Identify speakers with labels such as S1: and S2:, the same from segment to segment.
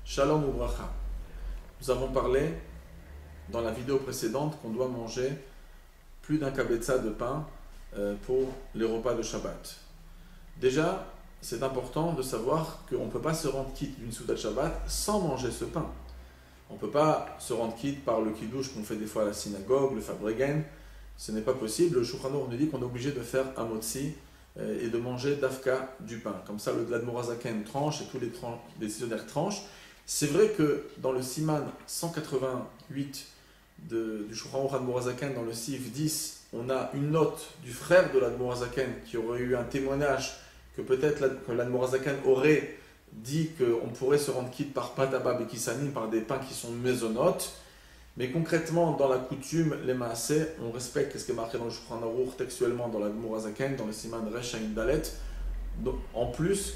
S1: Shalom ou bracha. Nous avons parlé dans la vidéo précédente qu'on doit manger plus d'un kabetza de pain pour les repas de Shabbat. Déjà, c'est important de savoir qu'on ne peut pas se rendre quitte d'une Soudat Shabbat sans manger ce pain. On ne peut pas se rendre quitte par le kiddush qu'on fait des fois à la synagogue, le fabregen. Ce n'est pas possible. Le Shulchan Aruch nous dit qu'on est obligé de faire un motzi et de manger d'afka du pain. Comme ça, le Admor HaZaken tranche et tous les décisionnaires tranchent. C'est vrai que dans le Siman 188 du Shulchan Aruch Admor HaZaken, dans le Sif 10, on a une note du frère de l'Admor HaZaken qui aurait eu un témoignage que peut-être l'Admor HaZaken aurait dit qu'on pourrait se rendre quitte par patabab et kisanim, par des pains qui sont mésonotes. Mais concrètement, dans la coutume, les maaseh, on respecte ce qui est marqué dans le Shulchan Aruch textuellement dans l'Admor HaZaken, dans le Siman Resh Ayin Dalet, en plus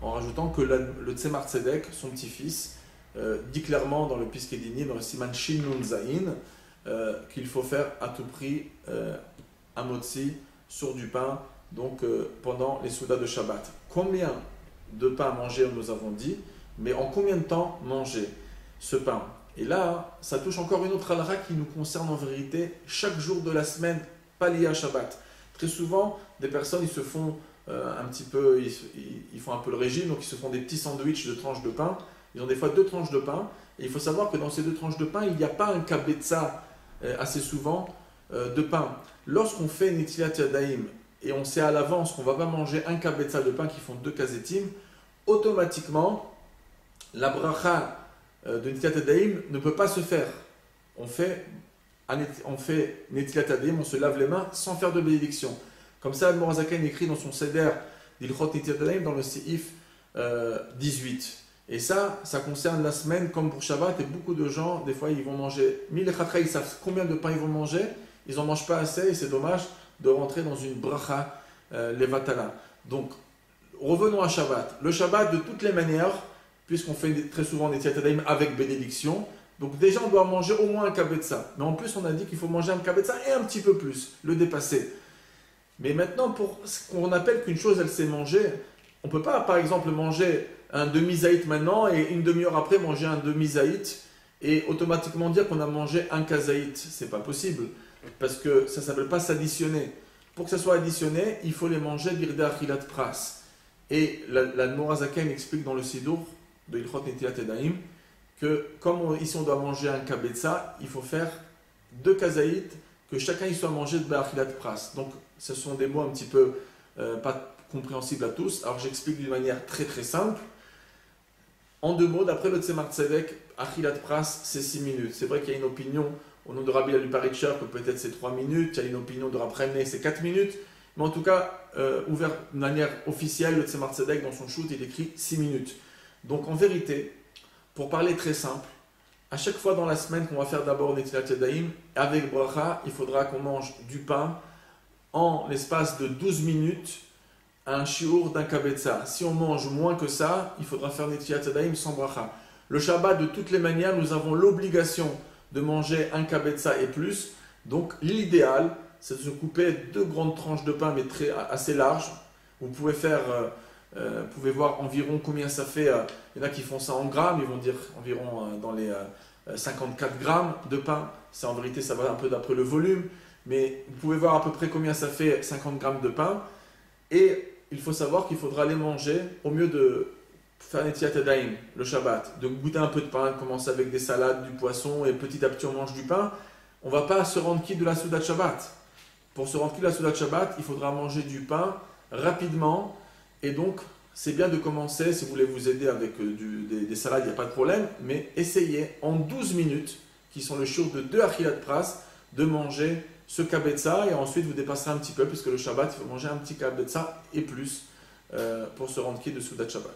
S1: en rajoutant que le Tzemar Tzedek, son petit-fils, dit clairement dans le Piskei Dinim, dans le Siman Shin Nun Zayin, qu'il faut faire à tout prix un motzi sur du pain, donc pendant les Soudas de Shabbat. Combien de pain manger, nous avons dit, mais en combien de temps manger ce pain? Et là, ça touche encore une autre halakha qui nous concerne en vérité chaque jour de la semaine, pas lié à Shabbat. Très souvent, des personnes, ils se font un petit peu, ils font un peu le régime, donc ils se font des petits sandwichs de tranches de pain. Ils ont des fois 2 tranches de pain. Et il faut savoir que dans ces 2 tranches de pain, il n'y a pas un kabetza assez souvent de pain. Lorsqu'on fait une Netilat Yadayim et on sait à l'avance qu'on ne va pas manger un kabetza de pain qui font 2 kazetim, automatiquement, la bracha de Netilat Yadayim ne peut pas se faire. On fait Netilat Yadayim, on se lave les mains sans faire de bénédiction. Comme ça, Admor HaZaken écrit dans son Seder d'Ilchot Netilat Yadayim dans le Seif 18. Et ça concerne la semaine comme pour Shabbat. Et beaucoup de gens, des fois, ils vont manger 1000 chatra, ils savent combien de pain ils vont manger, ils n'en mangent pas assez et c'est dommage de rentrer dans une bracha levatala. Donc, revenons à Shabbat. Le Shabbat, de toutes les manières, puisqu'on fait très souvent des Netilat Yadayim avec bénédiction, donc déjà on doit manger au moins un kabetza. Mais en plus, on a dit qu'il faut manger un kabetza et un petit peu plus, le dépasser. Mais maintenant, pour ce qu'on appelle qu'une chose, elle s'est mangée, on ne peut pas, par exemple, manger un demi-zaït maintenant et une demi-heure après manger un demi-zaït et automatiquement dire qu'on a mangé un kazaït. C'est pas possible parce que ça ne s'appelle pas s'additionner. Pour que ça soit additionné, il faut les manger birde achilat pras. Et l'Admor HaZaken explique dans le Sidour de Ilchot Netilat Yadayim que comme ici on doit manger un kabetza, il faut faire 2 kazaït, que chacun y soit mangé de achilat pras. Donc ce sont des mots un petit peu pas compréhensibles à tous. Alors j'explique d'une manière très très simple. En 2 mots, d'après le Tzemar Tzedek, achilat pras, c'est 6 minutes. C'est vrai qu'il y a une opinion au nom de Rabbi Aluparitcher que peut-être c'est 3 minutes. Il y a une opinion de Rav Remne, c'est 4 minutes. Mais en tout cas, ouvert de manière officielle, le Tzemar Tzedek, dans son shoot, il écrit 6 minutes. Donc en vérité, pour parler très simple, à chaque fois dans la semaine qu'on va faire d'abord Netilat Yadayim, avec bracha, il faudra qu'on mange du pain en l'espace de 12 minutes, un shiur d'un kabetza. Si on mange moins que ça, il faudra faire Netilat Yadayim sans bracha. Le Shabbat, de toutes les manières, nous avons l'obligation de manger un kabetza et plus. Donc l'idéal, c'est de se couper 2 grandes tranches de pain, mais assez larges. Vous pouvez voir environ combien ça fait. Il y en a qui font ça en grammes, ils vont dire environ dans les 54 grammes de pain. C'est en vérité, ça va un peu d'après le volume. Mais vous pouvez voir à peu près combien ça fait 50 grammes de pain. Et il faut savoir qu'il faudra les manger, au mieux de faire Netilat Yadayim, le Shabbat, de goûter un peu de pain, de commencer avec des salades, du poisson, et petit à petit on mange du pain. On ne va pas se rendre quitte de la Soudat Shabbat. Pour se rendre quitte de la Soudat Shabbat, il faudra manger du pain rapidement. Et donc, c'est bien de commencer, si vous voulez vous aider avec des salades, il n'y a pas de problème, mais essayez en 12 minutes, qui sont le shiur de 2 achilat pras, de manger ce kabetza, et ensuite vous dépasserez un petit peu, puisque le Shabbat, il faut manger un petit kabetza et plus pour se rendre quitte de Soudat Shabbat.